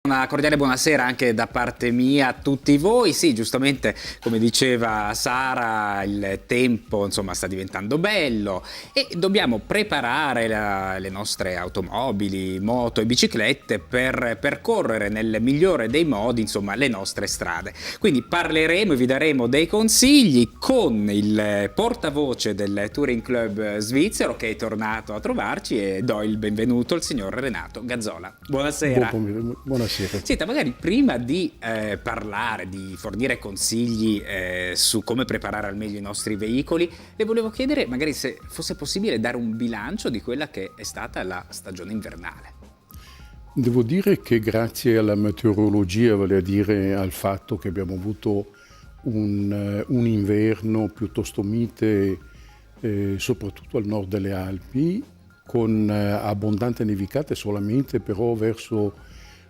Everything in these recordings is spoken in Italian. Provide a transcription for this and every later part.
Una cordiale buonasera anche da parte mia a tutti voi. Sì, giustamente, come diceva Sara, il tempo insomma sta diventando bello e dobbiamo preparare le nostre automobili, moto e biciclette per percorrere nel migliore dei modi insomma le nostre strade. Quindi parleremo e vi daremo dei consigli con il portavoce del Touring Club svizzero che è tornato a trovarci, e do il benvenuto al signor Renato Gazzola. Buonasera. Buonasera. Senta, magari prima di parlare, di fornire consigli su come preparare al meglio i nostri veicoli, le volevo chiedere magari se fosse possibile dare un bilancio di quella che è stata la stagione invernale. Devo dire che grazie alla meteorologia, vale a dire al fatto che abbiamo avuto un inverno piuttosto mite, soprattutto al nord delle Alpi, con abbondante nevicate solamente però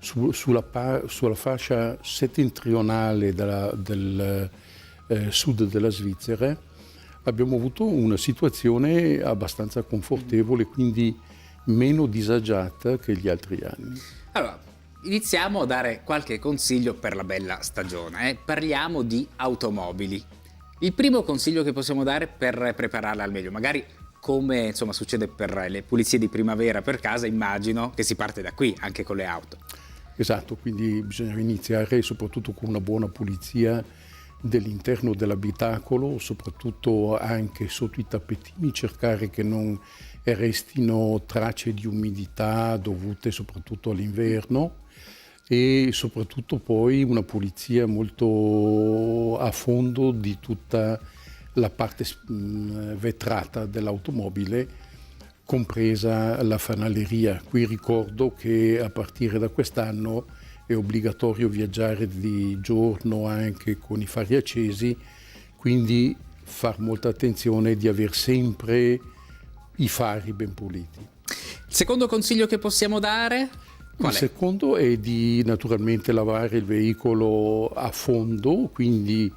sulla fascia settentrionale del sud della Svizzera, abbiamo avuto una situazione abbastanza confortevole, quindi meno disagiata che gli altri anni. Allora, iniziamo a dare qualche consiglio per la bella stagione. Parliamo di automobili. Il primo consiglio che possiamo dare per prepararla al meglio, magari come insomma succede per le pulizie di primavera per casa, immagino che si parte da qui anche con le auto. Esatto, quindi bisogna iniziare soprattutto con una buona pulizia dell'interno dell'abitacolo, soprattutto anche sotto i tappetini, cercare che non restino tracce di umidità dovute soprattutto all'inverno, e soprattutto poi una pulizia molto a fondo di tutta la parte vetrata dell'automobile, compresa la fanaleria. Qui ricordo che a partire da quest'anno è obbligatorio viaggiare di giorno anche con i fari accesi, quindi far molta attenzione di aver sempre i fari ben puliti. Il secondo consiglio che possiamo dare? Qual è? Il secondo è di naturalmente lavare il veicolo a fondo, quindi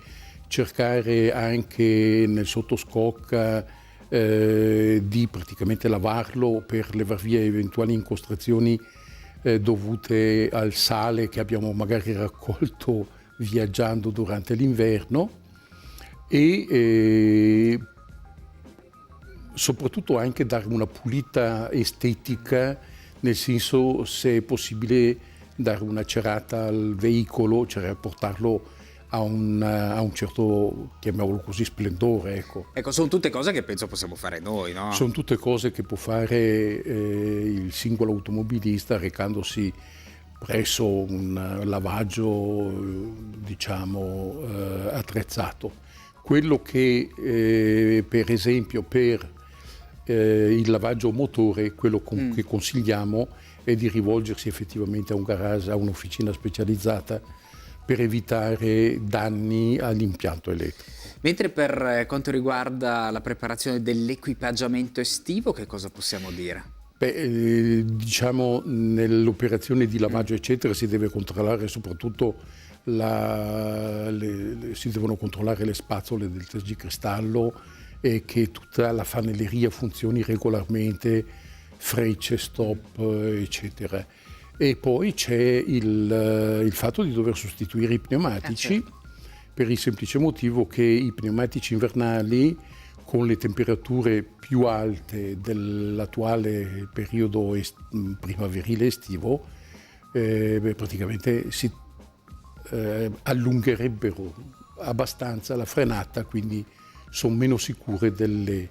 cercare anche nel sottoscocca di praticamente lavarlo per levar via eventuali incrostazioni dovute al sale che abbiamo magari raccolto viaggiando durante l'inverno, e soprattutto anche dare una pulita estetica, nel senso, se è possibile, dare una cerata al veicolo, cioè portarlo a un certo, chiamiamolo così, splendore. Ecco, sono tutte cose che penso possiamo fare noi, no? Sono tutte cose che può fare il singolo automobilista recandosi presso un lavaggio, diciamo, attrezzato. Quello che, per esempio, per il lavaggio motore, quello che consigliamo è di rivolgersi effettivamente a un garage, a un'officina specializzata, per evitare danni all'impianto elettrico. Mentre per quanto riguarda la preparazione dell'equipaggiamento estivo, che cosa possiamo dire? Diciamo, nell'operazione di lavaggio eccetera si deve controllare soprattutto si devono controllare le spazzole del tergicristallo e che tutta la fanelleria funzioni regolarmente, frecce, stop, eccetera. E poi c'è il fatto di dover sostituire i pneumatici, certo. per il semplice motivo che i pneumatici invernali, con le temperature più alte dell'attuale periodo primaverile estivo, praticamente si allungherebbero abbastanza la frenata, quindi sono meno sicure dei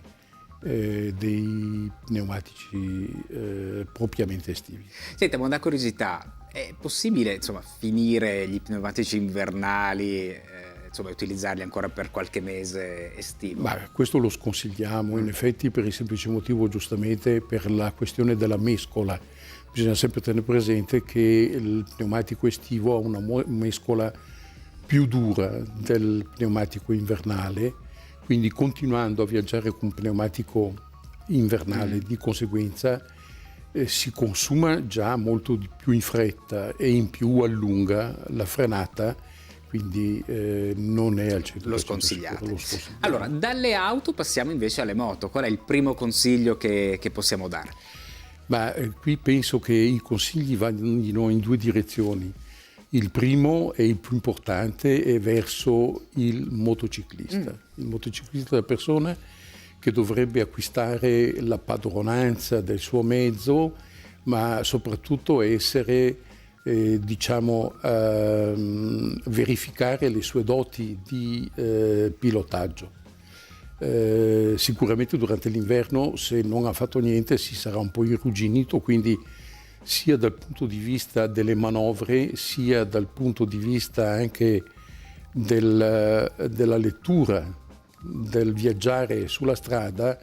pneumatici propriamente estivi. Senta, ma una curiosità, è possibile insomma finire gli pneumatici invernali, insomma utilizzarli ancora per qualche mese estivo? Ma questo lo sconsigliamo, in effetti, per il semplice motivo, giustamente, per la questione della mescola. Bisogna sempre tenere presente che il pneumatico estivo ha una mescola più dura del pneumatico invernale, quindi continuando a viaggiare con un pneumatico invernale di conseguenza si consuma già molto di più in fretta e in più allunga la frenata, quindi non è al 100% Lo sconsigliate. Lo sconsigliamo. Allora, dalle auto passiamo invece alle moto. Qual è il primo consiglio che possiamo dare? Ma qui penso che i consigli vadino in due direzioni. Il primo e il più importante è verso il motociclista. Il motociclista è la persona che dovrebbe acquistare la padronanza del suo mezzo, ma soprattutto essere, verificare le sue doti di pilotaggio. Sicuramente durante l'inverno, se non ha fatto niente, si sarà un po' irrugginito, quindi sia dal punto di vista delle manovre, sia dal punto di vista anche della lettura, del viaggiare sulla strada,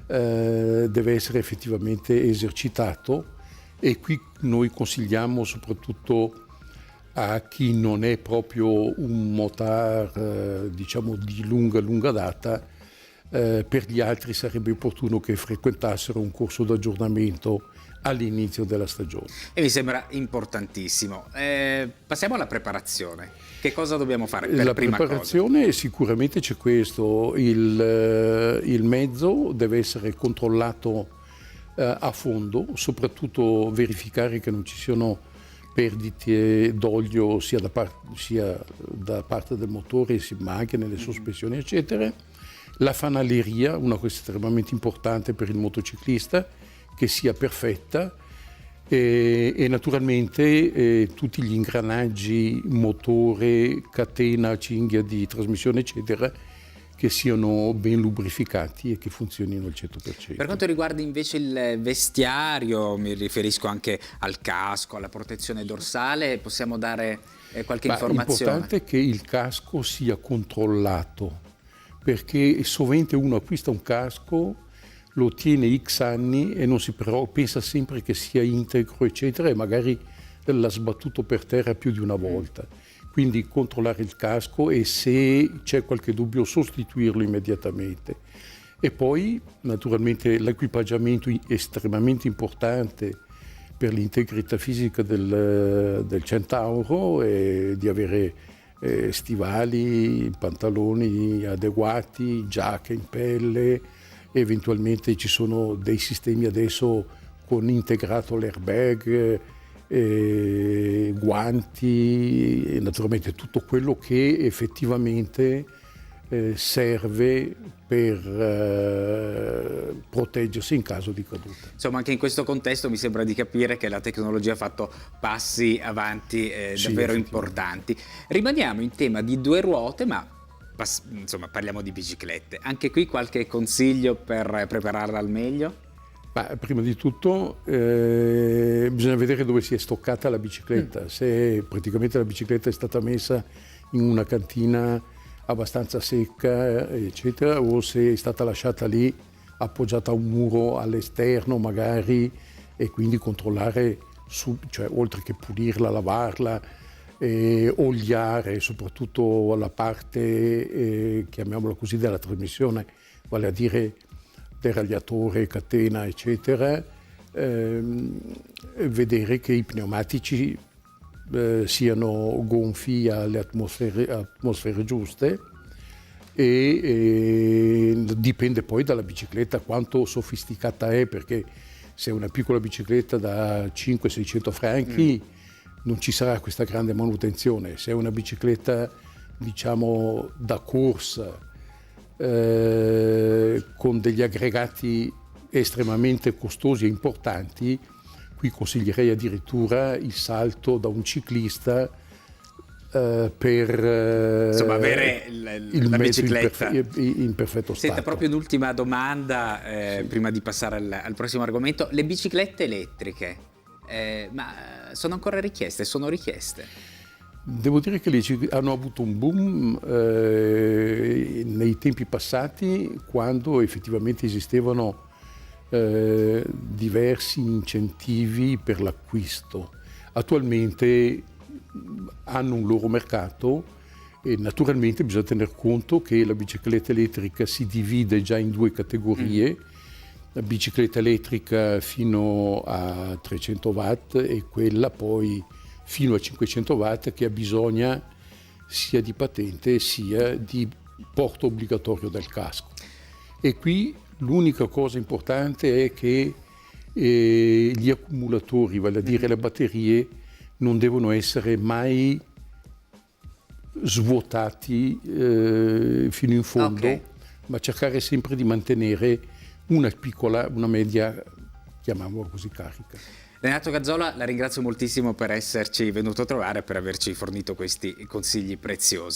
deve essere effettivamente esercitato, e qui noi consigliamo soprattutto a chi non è proprio un motard di lunga data. Per gli altri sarebbe opportuno che frequentassero un corso d'aggiornamento all'inizio della stagione. E mi sembra importantissimo. Passiamo alla preparazione. Che cosa dobbiamo fare per La prima preparazione cosa? sicuramente c'è questo, il mezzo deve essere controllato a fondo, soprattutto verificare che non ci siano perdite d'olio sia da parte del motore, ma anche nelle sospensioni eccetera. La fanaleria, una cosa estremamente importante per il motociclista, che sia perfetta, e naturalmente tutti gli ingranaggi, motore, catena, cinghia di trasmissione eccetera, che siano ben lubrificati e che funzionino al 100%. Per quanto riguarda invece il vestiario, mi riferisco anche al casco, alla protezione dorsale, possiamo dare qualche informazione? L'importante è che il casco sia controllato, perché sovente uno acquista un casco, lo tiene X anni e non si pensa sempre che sia integro eccetera, e magari l'ha sbattuto per terra più di una volta. Quindi controllare il casco, e se c'è qualche dubbio sostituirlo immediatamente. E poi naturalmente l'equipaggiamento estremamente importante per l'integrità fisica del Centauro è di avere stivali, pantaloni adeguati, giacche in pelle. Eventualmente ci sono dei sistemi adesso con integrato l'airbag, guanti, e naturalmente tutto quello che effettivamente serve per proteggersi in caso di caduta. Insomma, anche in questo contesto mi sembra di capire che la tecnologia ha fatto passi avanti davvero importanti. Rimaniamo in tema di due ruote, ma insomma parliamo di biciclette. Anche qui qualche consiglio per prepararla al meglio? Ma prima di tutto bisogna vedere dove si è stoccata la bicicletta, se praticamente la bicicletta è stata messa in una cantina abbastanza secca eccetera, o se è stata lasciata lì appoggiata a un muro all'esterno magari, e quindi controllare, cioè oltre che pulirla, lavarla, oliare soprattutto la parte, chiamiamola così, della trasmissione, vale a dire deragliatore, catena eccetera, vedere che i pneumatici siano gonfi alle atmosfere giuste, e dipende poi dalla bicicletta quanto sofisticata è, perché se è una piccola bicicletta da 500-600 franchi non ci sarà questa grande manutenzione. Se è una bicicletta diciamo da corsa, con degli aggregati estremamente costosi e importanti, qui consiglierei addirittura il salto da un ciclista per insomma avere la bicicletta in perfetto stato. Senta, proprio un'ultima domanda prima di passare al prossimo argomento. Le biciclette elettriche ma sono ancora richieste? Sono richieste? Devo dire che hanno avuto un boom nei tempi passati, quando effettivamente esistevano diversi incentivi per l'acquisto. Attualmente hanno un loro mercato, e naturalmente bisogna tener conto che la bicicletta elettrica si divide già in due categorie. La bicicletta elettrica fino a 300 watt e quella poi fino a 500 watt, che ha bisogno sia di patente sia di porto obbligatorio del casco. E qui l'unica cosa importante è che e gli accumulatori, vale a dire le batterie, non devono essere mai svuotati fino in fondo, ma cercare sempre di mantenere una piccola, una media, chiamiamola così, carica. Renato Gazzola, la ringrazio moltissimo per esserci venuto a trovare e per averci fornito questi consigli preziosi.